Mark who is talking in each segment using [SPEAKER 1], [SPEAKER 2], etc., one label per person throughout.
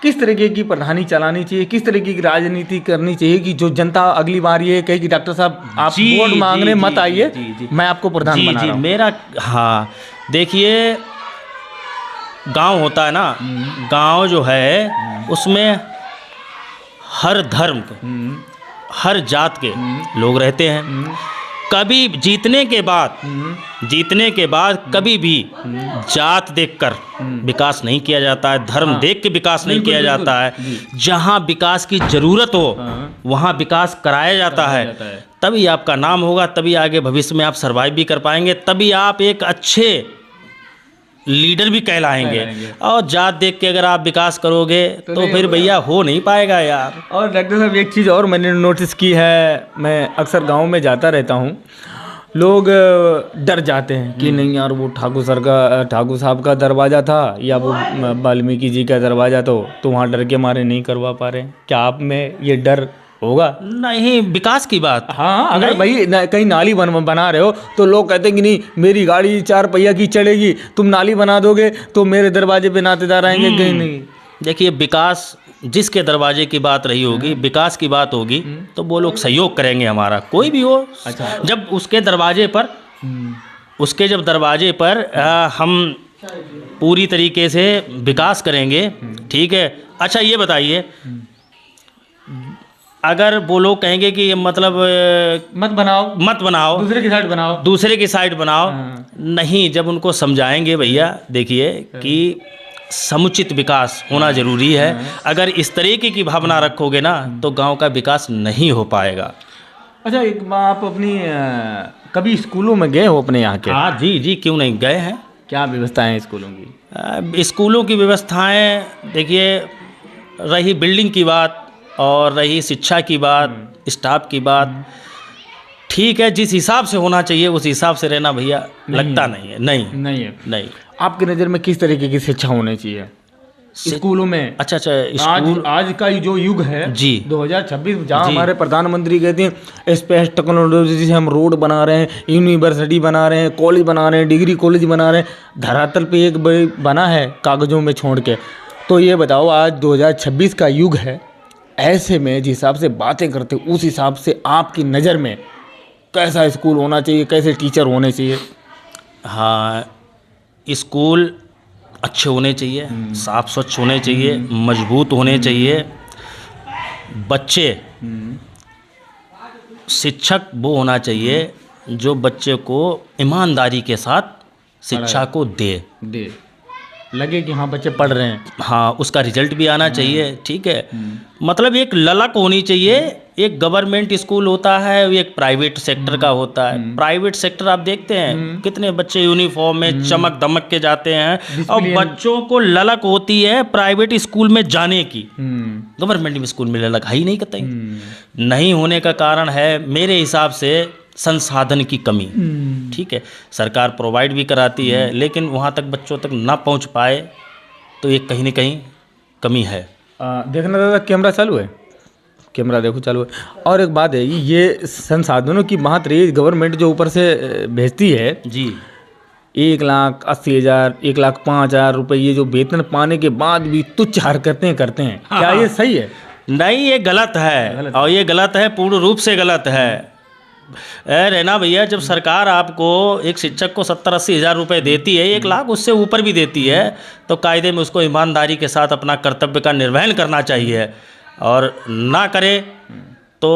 [SPEAKER 1] किस तरीके की प्रधानी चलानी चाहिए, किस तरीके की राजनीति करनी चाहिए कि जो जनता अगली बार ये कहे कि डॉक्टर साहब आप वोट मांगने मत आइए, मैं आपको प्रधान बना रहा हूं।
[SPEAKER 2] मेरा, हाँ देखिए, गांव होता है ना, गांव जो है उसमें हर धर्म हर जात के लोग रहते हैं। कभी जीतने के बाद कभी भी जात देखकर विकास नहीं किया जाता है, धर्म देख के विकास नहीं किया जाता है। जहां विकास की जरूरत हो वहां विकास कराया जाता है। तभी आपका नाम होगा, तभी आगे भविष्य में आप सर्वाइव भी कर पाएंगे, तभी आप एक अच्छे लीडर भी कहलाएंगे। और जात देख के अगर आप विकास करोगे तो फिर भैया हो नहीं पाएगा यार।
[SPEAKER 1] और डॉक्टर साहब एक चीज़ और मैंने नोटिस की है, मैं अक्सर गांव में जाता रहता हूं, लोग डर जाते हैं कि नहीं यार वो ठाकुर साहब का दरवाज़ा था या वो वाल्मीकि जी का दरवाज़ा, तो वहाँ डर के मारे नहीं करवा पा रहे। क्या आप में ये डर होगा?
[SPEAKER 2] नहीं, विकास की बात।
[SPEAKER 1] हाँ, अगर भाई कहीं नाली बना रहे हो तो लोग कहते हैं कि नहीं मेरी गाड़ी 4 पहिया की चलेगी, तुम नाली बना दोगे तो मेरे दरवाजे पे नातेदार आएंगे। कहीं नहीं।
[SPEAKER 2] देखिए, विकास जिसके दरवाजे की बात रही होगी, विकास की बात होगी तो वो लोग सहयोग करेंगे हमारा, कोई भी हो।
[SPEAKER 1] अच्छा।
[SPEAKER 2] जब उसके दरवाजे पर हम पूरी तरीके से विकास करेंगे, ठीक है। अच्छा ये बताइए, अगर वो लोग कहेंगे कि मतलब
[SPEAKER 1] मत बनाओ, दूसरे की साइड बनाओ। हाँ।
[SPEAKER 2] नहीं, जब उनको समझाएंगे भैया देखिए कि समुचित विकास होना जरूरी है। अगर इस तरीके की भावना रखोगे ना तो गांव का विकास नहीं हो पाएगा।
[SPEAKER 1] अच्छा, एक आप अपनी कभी स्कूलों में गए हो अपने यहाँ के?
[SPEAKER 2] हाँ जी, क्यों नहीं गए हैं।
[SPEAKER 1] क्या व्यवस्थाएं हैं स्कूलों की?
[SPEAKER 2] स्कूलों की व्यवस्थाएं देखिए, रही बिल्डिंग की बात और रही शिक्षा की बात, स्टाफ की बात, ठीक है, जिस हिसाब से होना चाहिए उस हिसाब से रहना भैया लगता नहीं है। नहीं।
[SPEAKER 1] आपकी नज़र में किस तरीके की शिक्षा होनी चाहिए स्कूलों में?
[SPEAKER 2] अच्छा, स्कूल
[SPEAKER 1] आज का जो युग है
[SPEAKER 2] जी
[SPEAKER 1] 2026, जहाँ हमारे प्रधानमंत्री कहते हैं स्पेस टेक्नोलॉजी से हम रोड बना रहे हैं, यूनिवर्सिटी बना रहे हैं, कॉलेज बना रहे हैं, डिग्री कॉलेज बना रहे हैं, धरातल पे एक बना है कागजों में छोड़ के। तो ये बताओ, आज 2026 का युग है, ऐसे में जिस हिसाब से बातें करते उस हिसाब से आपकी नज़र में कैसा स्कूल होना चाहिए, कैसे टीचर होने चाहिए?
[SPEAKER 2] हाँ, स्कूल अच्छे होने चाहिए, साफ स्वच्छ होने चाहिए, मजबूत होने चाहिए। बच्चे, शिक्षक वो होना चाहिए जो बच्चे को ईमानदारी के साथ शिक्षा को दे
[SPEAKER 1] लगे कि हाँ बच्चे पढ़ रहे हैं।
[SPEAKER 2] हाँ, उसका रिजल्ट भी आना चाहिए, ठीक है। मतलब एक ललक होनी चाहिए। एक गवर्नमेंट स्कूल होता है, एक प्राइवेट सेक्टर का होता है। प्राइवेट सेक्टर आप देखते हैं कितने बच्चे यूनिफॉर्म में चमक दमक के जाते हैं, और बच्चों को ललक होती है प्राइवेट स्कूल में जाने की। गवर्नमेंट स्कूल में ललक है ही नहीं, कतई नहीं होने का कारण है मेरे हिसाब से संसाधन की कमी। ठीक है, सरकार प्रोवाइड भी कराती है, लेकिन वहाँ तक बच्चों तक ना पहुँच पाए तो ये कहीं ना कहीं कमी है।
[SPEAKER 1] देखना दादा, कैमरा चालू है, कैमरा देखो चालू है। और एक बात है, ये संसाधनों की बात रही, गवर्नमेंट जो ऊपर से भेजती है
[SPEAKER 2] जी,
[SPEAKER 1] 1,80,000 1,05,000 रुपये, ये जो वेतन पाने के बाद भी तुच्छ हरकतें करते हैं। क्या ये सही है?
[SPEAKER 2] नहीं, ये गलत है, और ये गलत है, पूर्ण रूप से गलत है। रहना भैया, जब सरकार आपको एक शिक्षक को 70-80 हज़ार रुपये देती है, 1 लाख उससे ऊपर भी देती है, तो कायदे में उसको ईमानदारी के साथ अपना कर्तव्य का निर्वहन करना चाहिए। और ना करे तो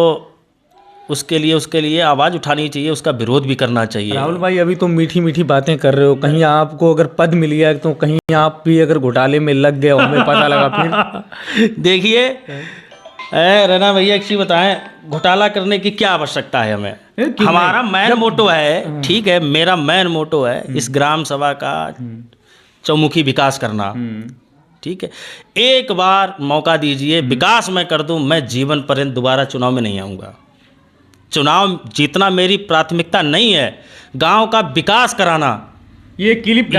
[SPEAKER 2] उसके लिए आवाज़ उठानी चाहिए, उसका विरोध भी करना चाहिए।
[SPEAKER 1] राहुल भाई, अभी तुम मीठी मीठी बातें कर रहे हो, कहीं आपको अगर पद मिल गया तो कहीं आप भी अगर घोटाले में लग गए, हमें पता लगा फिर?
[SPEAKER 2] देखिए रना भैया, एक चीज़ बताएं, घोटाला करने की क्या आवश्यकता है हमें? हमारा मैन मोटो है, ठीक है, मेरा मैन मोटो है इस ग्राम सभा का चौमुखी विकास करना। ठीक है, एक बार मौका दीजिए, विकास मैं कर दूं, मैं जीवन पर्यंत दोबारा चुनाव में नहीं आऊँगा। चुनाव जीतना मेरी प्राथमिकता नहीं है, गांव का विकास कराना
[SPEAKER 1] ये क्लिप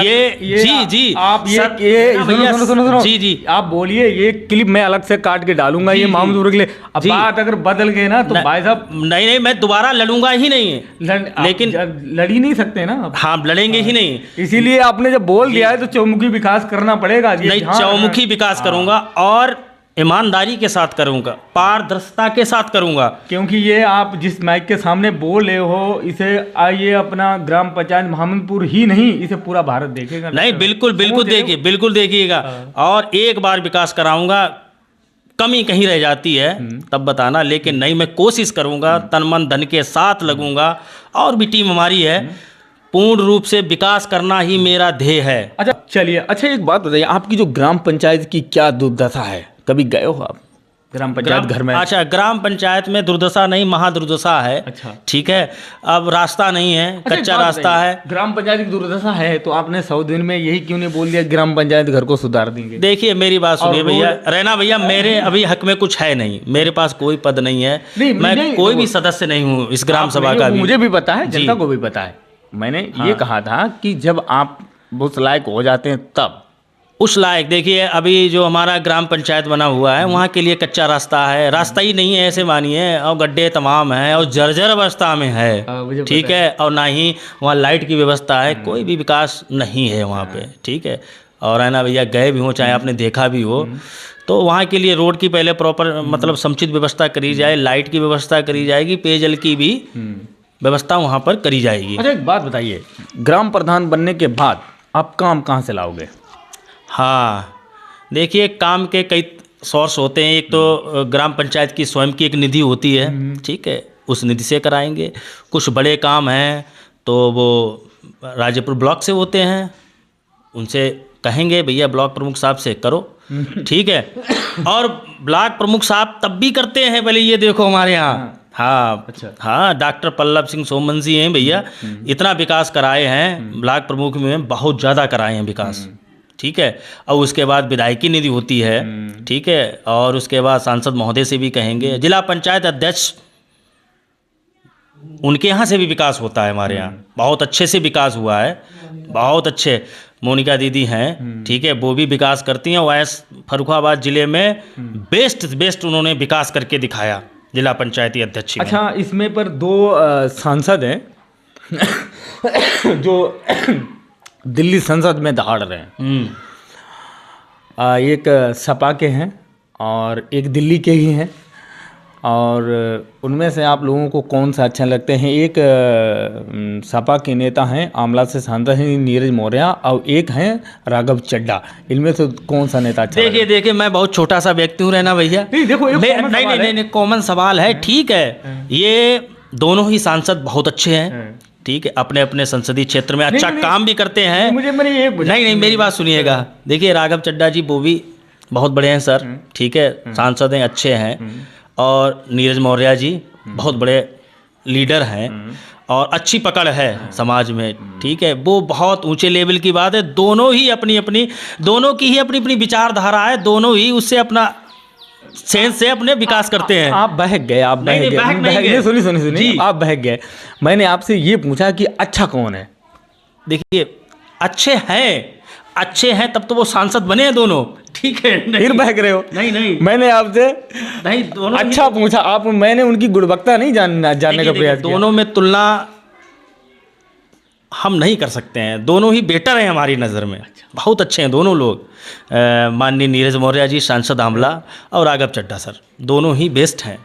[SPEAKER 2] जी
[SPEAKER 1] आप सुनो
[SPEAKER 2] जी
[SPEAKER 1] आप बोलिए, ये क्लिप मैं अलग से काट के डालूंगा, ये मामूद के लिए। अब बात अगर बदल गए ना तो भाई साहब
[SPEAKER 2] नहीं मैं दोबारा लड़ूंगा ही नहीं, लेकिन
[SPEAKER 1] लड़ ही नहीं सकते ना।
[SPEAKER 2] हाँ लड़ेंगे ही नहीं,
[SPEAKER 1] इसीलिए आपने जब बोल दिया है तो चौमुखी विकास करना पड़ेगा।
[SPEAKER 2] नहीं चौमुखी विकास करूंगा और ईमानदारी के साथ करूंगा, पारदर्शिता के साथ करूंगा।
[SPEAKER 1] क्योंकि ये आप जिस माइक के सामने बोल रहे हो, इसे आइए अपना ग्राम पंचायत मोहम्मदपुर ही नहीं, इसे पूरा भारत देखेगा।
[SPEAKER 2] नहीं बिल्कुल देखिए, बिल्कुल देखिएगा। और एक बार विकास कराऊंगा, कमी कहीं रह जाती है तब बताना, लेकिन नहीं मैं कोशिश करूंगा, तन मन धन के साथ लगूंगा। और भी टीम हमारी है, पूर्ण रूप से विकास करना ही मेरा ध्येय है।
[SPEAKER 1] अच्छा चलिए, अच्छा एक बात बताइए, आपकी जो ग्राम पंचायत की क्या दुर्दशा है? कभी गए हो आप ग्राम पंचायत घर में?
[SPEAKER 2] अच्छा, ग्राम पंचायत में दुर्दशा नहीं, महादुर्दशा है।
[SPEAKER 1] अच्छा
[SPEAKER 2] ठीक है, अब रास्ता नहीं है, कच्चा रास्ता है।
[SPEAKER 1] ग्राम पंचायत की दुर्दशा है तो आपने 100 दिन में यही क्यों नहीं बोल दिया ग्राम पंचायत घर को सुधार देंगे?
[SPEAKER 2] देखिए मेरी बात सुनिए भैया, रहना भैया, मेरे अभी हक में कुछ है नहीं, मेरे पास कोई पद नहीं है, मैं कोई भी सदस्य नहीं हूँ इस ग्राम सभा का।
[SPEAKER 1] मुझे भी पता है, जनता को भी पता है। मैंने ये कहा था कि जब आप उस लायक हो जाते हैं तब।
[SPEAKER 2] उस लायक देखिए, अभी जो हमारा ग्राम पंचायत बना हुआ है वहाँ के लिए कच्चा रास्ता है, रास्ता ही नहीं है ऐसे मानिए, और गड्ढे तमाम हैं और जर्जर अवस्था में है। ठीक है, और ना ही वहाँ लाइट की व्यवस्था है, कोई भी विकास नहीं है वहाँ पे। ठीक है, और है ना भैया, गए भी हो चाहे आपने देखा भी हो, तो वहाँ के लिए रोड की पहले प्रॉपर मतलब समुचित व्यवस्था करी जाए, लाइट की व्यवस्था करी जाएगी, पेयजल की भी व्यवस्था वहाँ पर करी जाएगी।
[SPEAKER 1] अच्छा एक बात बताइए, ग्राम प्रधान बनने के बाद आप काम कहाँ से लाओगे?
[SPEAKER 2] हाँ देखिए, काम के कई सोर्स होते हैं। एक तो ग्राम पंचायत की स्वयं की एक निधि होती है, ठीक है, उस निधि से कराएंगे। कुछ बड़े काम हैं तो वो राजेपुर ब्लॉक से होते हैं, उनसे कहेंगे भैया ब्लॉक प्रमुख साहब से करो, ठीक है। और ब्लॉक प्रमुख साहब तब भी करते हैं, पहले ये देखो हमारे यहाँ, हाँ अच्छा, हाँ डॉक्टर पल्लव सिंह सोमन जी हैं भैया, इतना विकास कराए हैं ब्लॉक प्रमुख में, बहुत ज़्यादा कराए हैं विकास। ठीक है, और उसके बाद विधायकी निधि होती है, ठीक है, और उसके बाद सांसद महोदय से भी कहेंगे, जिला पंचायत अध्यक्ष उनके यहाँ से भी विकास होता है हमारे यहाँ, बहुत अच्छे से विकास हुआ है, बहुत अच्छे। मोनिका दीदी हैं, ठीक है, वो भी विकास करती हैं। वैसे फर्रुखाबाद जिले में बेस्ट उन्होंने विकास करके दिखाया जिला पंचायती अध्यक्ष।
[SPEAKER 1] अच्छा, इसमें पर 2 सांसद हैं जो दिल्ली संसद में दहाड़ रहे हैं। एक सपा के हैं और एक दिल्ली के ही हैं, और उनमें से आप लोगों को कौन सा अच्छा लगते हैं? एक सपा के नेता हैं, आमला से सांसद हैं नीरज मौर्य, और एक हैं राघव चड्ढा। इनमें से कौन सा नेता अच्छा?
[SPEAKER 2] देखिए मैं बहुत छोटा सा व्यक्ति हूँ रहना भैया,
[SPEAKER 1] देखो
[SPEAKER 2] नहीं कॉमन सवाल है, ठीक है। ये दोनों ही सांसद बहुत अच्छे हैं, ठीक है, अपने अपने संसदीय क्षेत्र में अच्छा काम भी करते हैं। नहीं मेरी बात सुनिएगा, देखिए राघव चड्ढा जी वो भी बहुत बड़े हैं सर, ठीक है, सांसद हैं, अच्छे हैं। और नीरज मौर्य जी बहुत बड़े लीडर हैं और अच्छी पकड़ है समाज में, ठीक है, वो बहुत ऊंचे लेवल की बात है। दोनों ही दोनों की ही अपनी अपनी विचारधारा है, दोनों ही उससे अपना सेंस से अपने विकास करते हैं।
[SPEAKER 1] आप बहक गए, आप बहक गए, सुनिए, आप बहक गए। मैंने आपसे ये पूछा कि अच्छा कौन है?
[SPEAKER 2] देखिए अच्छे हैं तब तो वो सांसद बने हैं दोनों, ठीक है।
[SPEAKER 1] फिर बहक रहे हो?
[SPEAKER 2] नहीं
[SPEAKER 1] मैंने आपसे
[SPEAKER 2] नहीं दोनों
[SPEAKER 1] अच्छा पूछा, आप मैंने उनकी गुणवत्ता नहीं जानने का प्रयास किया।
[SPEAKER 2] दोनों में तुलना हम नहीं कर सकते हैं, दोनों ही बेटर हैं हमारी नज़र में, बहुत अच्छे हैं दोनों लोग। माननीय नीरज मौर्य जी सांसद आमला और राघव चड्ढा सर, दोनों ही बेस्ट हैं।